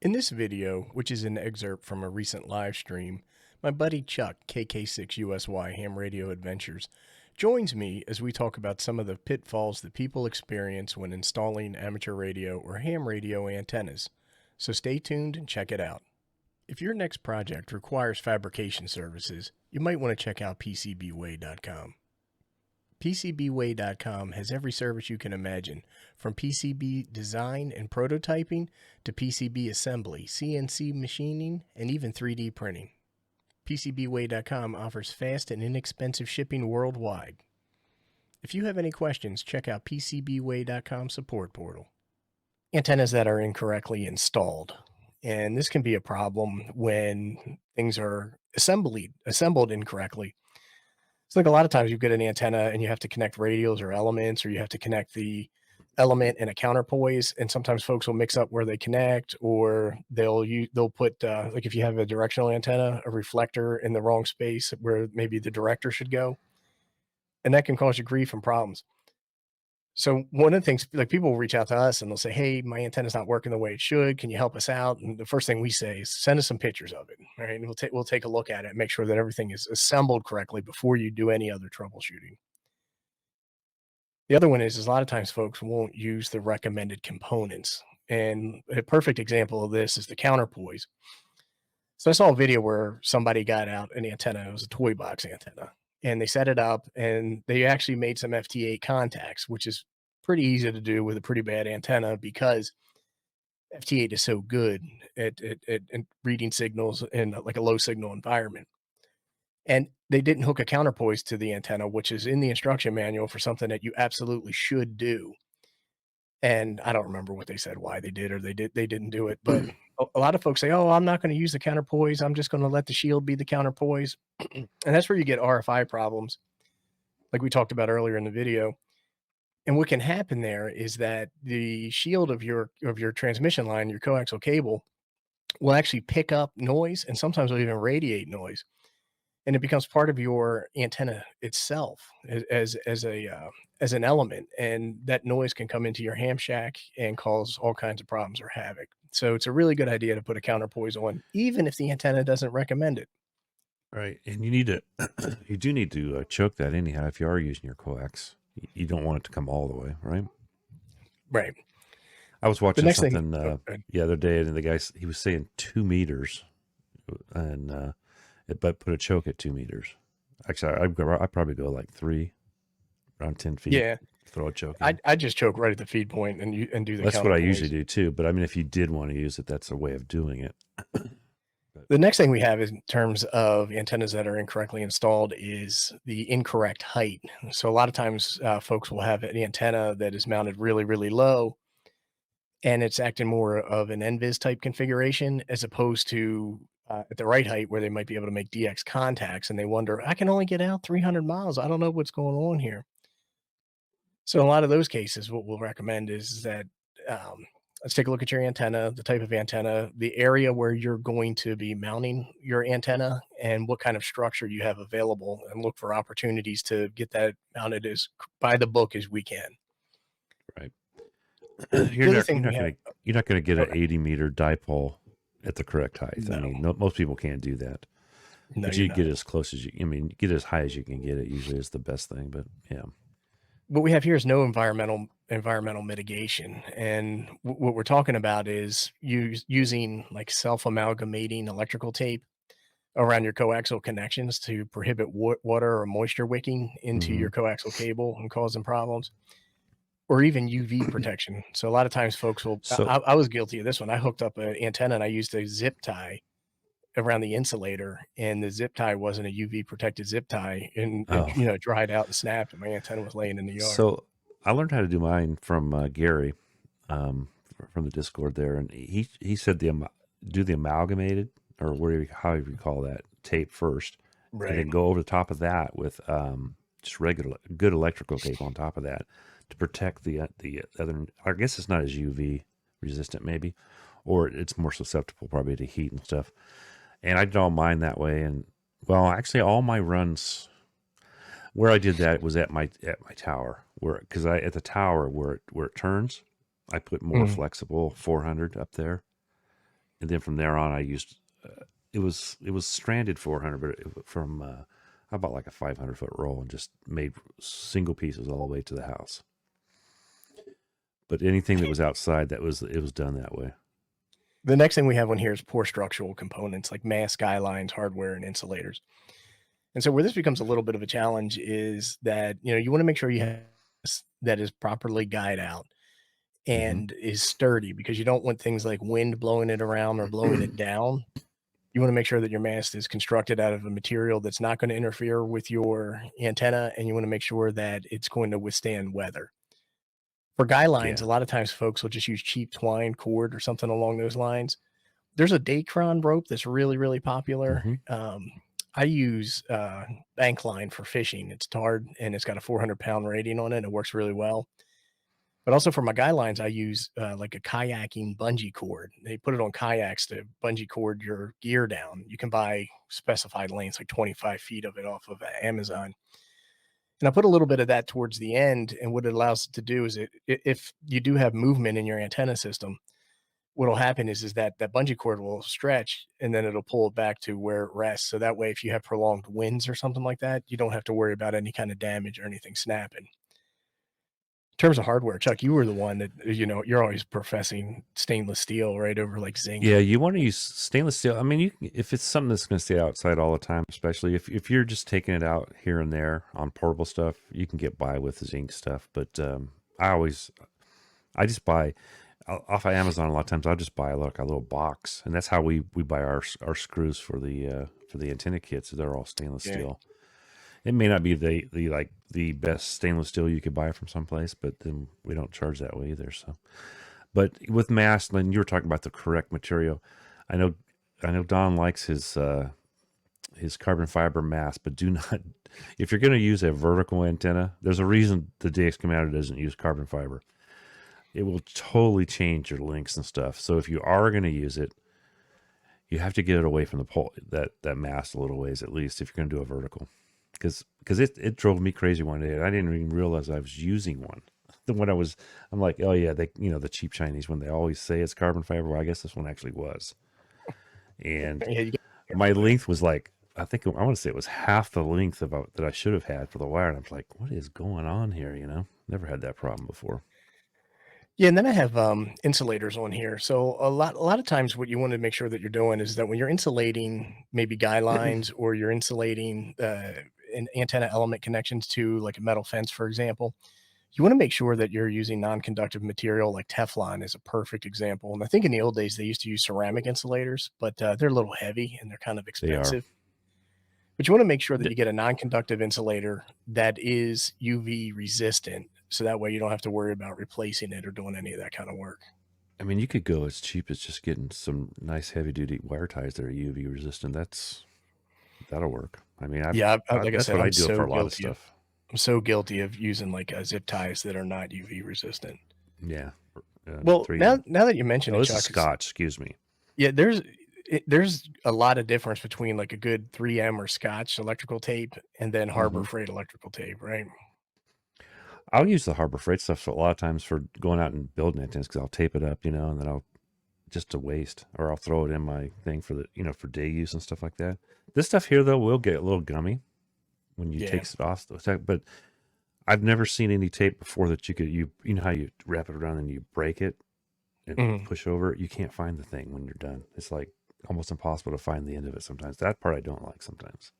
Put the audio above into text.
In this video, which is an excerpt from a recent live stream, my buddy Chuck, KK6USY Ham Radio Adventures, joins me as we talk about some of the pitfalls that people experience when installing amateur radio or ham radio antennas. So stay tuned and check it out. If your next project requires fabrication services, you might want to check out PCBWay.com. PCBWay.com has every service you can imagine, from PCB design and prototyping to PCB assembly, CNC machining, and even 3D printing. PCBWay.com offers fast and inexpensive shipping worldwide. If you have any questions, check out PCBWay.com support portal. Antennas that are incorrectly installed. And this can be a problem when things are assembled incorrectly. It's like a lot of times you get an antenna and you have to connect radials or elements, or you have to connect the element and a counterpoise. And sometimes folks will mix up where they connect, or they'll put like if you have a directional antenna, a reflector in the wrong space where maybe the director should go, and that can cause you grief and problems. So one of the things, like, people will reach out to us and they'll say, "Hey, my antenna's not working the way it should. Can you help us out?" And the first thing we say is, send us some pictures of it. Right? And we'll take a look at it and make sure that everything is assembled correctly before you do any other troubleshooting. The other one is a lot of times folks won't use the recommended components. And a perfect example of this is the counterpoise. So I saw a video where somebody got out an antenna. It was a toy box antenna, and they set it up and they actually made some FT8 contacts, which is pretty easy to do with a pretty bad antenna, because FT8 is so good at reading signals in like a low signal environment. And they didn't hook a counterpoise to the antenna, which is in the instruction manual for something that you absolutely should do. And I don't remember what they said, why they did, or they didn't do it. But a lot of folks say, "Oh, I'm not going to use the counterpoise. I'm just going to let the shield be the counterpoise." And that's where you get RFI problems, like we talked about earlier in the video. And what can happen there is that the shield of your transmission line, your coaxial cable, will actually pick up noise, and sometimes will even radiate noise. And it becomes part of your antenna itself as an element, and that noise can come into your ham shack and cause all kinds of problems or havoc. So it's a really good idea to put a counterpoise on, even if the antenna doesn't recommend it. Right, and you need to, you do need to choke that anyhow if you are using your coax. You don't want it to come all the way, right? Right. I was The watching next thing, something the other day, and the guy, he was saying 2 meters, and but put a choke at 2 meters. Actually, I'd probably go like 3, around 10 feet. yeah, Throw a choke in. I just choke right at the feed point and do the That's what I counterpoise. usually do too. But I mean, if you did want to use it, that's a way of doing it. The next thing we have in terms of antennas that are incorrectly installed is the incorrect height. So a lot of times folks will have an antenna that is mounted really, really low, and it's acting more of an NVIS type configuration, as opposed to at the right height where they might be able to make DX contacts, and they wonder, "I can only get out 300 miles. I don't know what's going on here." So in a lot of those cases, what we'll recommend is that let's take a look at your antenna, the type of antenna, the area where you're going to be mounting your antenna, and what kind of structure you have available, and look for opportunities to get that mounted as by the book as we can. Right. The other thing we have, You're not gonna get go an ahead. 80-meter dipole at the correct height. I No, mean, most people can't do that. no, But you're you not. get as close as you. I mean, get as high as you can get. It usually is the best thing. But yeah, What we have here is no environmental mitigation, and what we're talking about is using like self-amalgamating electrical tape around your coaxial connections to prohibit water or moisture wicking into hmm your coaxial cable and causing problems, or even UV protection. So a lot of times folks will, So I was guilty of this one. I hooked up an antenna and I used a zip tie around the insulator, and the zip tie wasn't a UV protected zip tie, and oh, it dried out and snapped, and my antenna was laying in the yard. so I learned how to do mine from Gary, um, from the Discord there, and he said do the amalgamated, or whatever, however you call that, tape first, and Right. then go over the top of that with just regular good electrical cable on top of that to protect the other. I guess it's not as UV resistant, maybe, or it's more susceptible probably to heat and stuff. And I did all mine that way, and well, actually, all my runs where I did that was at my tower, where because I at the tower where it turns, I put more Mhm. flexible 400 up there, and then from there on, I used it was stranded 400, but from I bought like a 500-foot roll and just made single pieces all the way to the house. But anything that was outside, it was done that way. The next thing we have on here is poor structural components like mast, guy lines, hardware, and insulators. And so where this becomes a little bit of a challenge is that, you want to make sure you have this that is properly guyed out Hmm. and is sturdy, because you don't want things like wind blowing it around or blowing it down. You want to make sure that your mast is constructed out of a material that's not going to interfere with your antenna, and you want to make sure that it's going to withstand weather. For guy lines, Yeah. a lot of times folks will just use cheap twine cord or something along those lines. There's a Dacron rope that's really, really popular. Hmm. I use bank line for fishing. It's tarred and it's got a 400-pound rating on it. It works really well. But also for my guy lines, I use like a kayaking bungee cord. They put it on kayaks to bungee cord your gear down. You can buy specified lengths, like 25 feet of it off of Amazon. And I put a little bit of that towards the end. And what it allows it to do is if you do have movement in your antenna system, what'll happen is that bungee cord will stretch and then it'll pull it back to where it rests. So that way, if you have prolonged winds or something like that, you don't have to worry about any kind of damage or anything snapping. In terms of hardware, Chuck, you were the one that, you're always professing stainless steel right over like zinc. Yeah, you want to use stainless steel. I mean, if it's something that's going to stay outside all the time, especially if you're just taking it out here and there on portable stuff, you can get by with zinc stuff. But I just buy off of Amazon a lot of times. I'll just buy like a little box, and that's how we buy our screws for the antenna kits. They're all stainless Yeah. steel. It may not be the best stainless steel you could buy from someplace, but then we don't charge that way either. So, but with mast, then you were talking about the correct material. I know, I know Don likes his carbon fiber mast, but do not. If you're going to use a vertical antenna, there's a reason the DX Commander doesn't use carbon fiber. It will totally change your links and stuff. So if you are going to use it, you have to get it away from the pole that mast a little ways at least if you're going to do a vertical. Because it drove me crazy one day. I didn't even realize I was using one. Then when I'm like, oh yeah, the cheap Chinese one. They always say it's carbon fiber. Well, I guess this one actually was. And Yeah, you get my length was like, I want to say it was half the length about that I should have had for the wire. And I'm like, what is going on here? Never had that problem before. Yeah, and then I have insulators on here. So a lot of times what you want to make sure that you're doing is that when you're insulating maybe guy lines or you're insulating an antenna element connections to like a metal fence, for example, you want to make sure that you're using non-conductive material. Like Teflon is a perfect example. And I think in the old days they used to use ceramic insulators, but they're a little heavy and they're kind of They are. expensive. But you want to make sure that Th- you get a non-conductive insulator that is UV resistant. So that way you don't have to worry about replacing it or doing any of that kind of work. I mean, you could go as cheap as just getting some nice heavy duty wire ties that are UV resistant. That'll work. I mean, Yeah, like I that's said, what I do for a lot of stuff. I'm so guilty of using like zip ties that are not UV resistant. Yeah. Well, Three. now that you mention Oh, it, this is Chuck, it's, Scotch. Excuse me. yeah, there's a lot of difference between like a good 3M or Scotch electrical tape and then Harbor Hmm. Freight electrical tape, right? I'll use the Harbor Freight stuff a lot of times for going out and building antennas because I'll tape it up, and then I'll just to waste, or I'll throw it in my thing for for day use and stuff like that. This stuff here though will get a little gummy when you Yeah. take it off, but I've never seen any tape before that you know how you wrap it around and you break it and Mhm. push over it. You can't find the thing when you're done. It's like almost impossible to find the end of it sometimes. That part I don't like sometimes.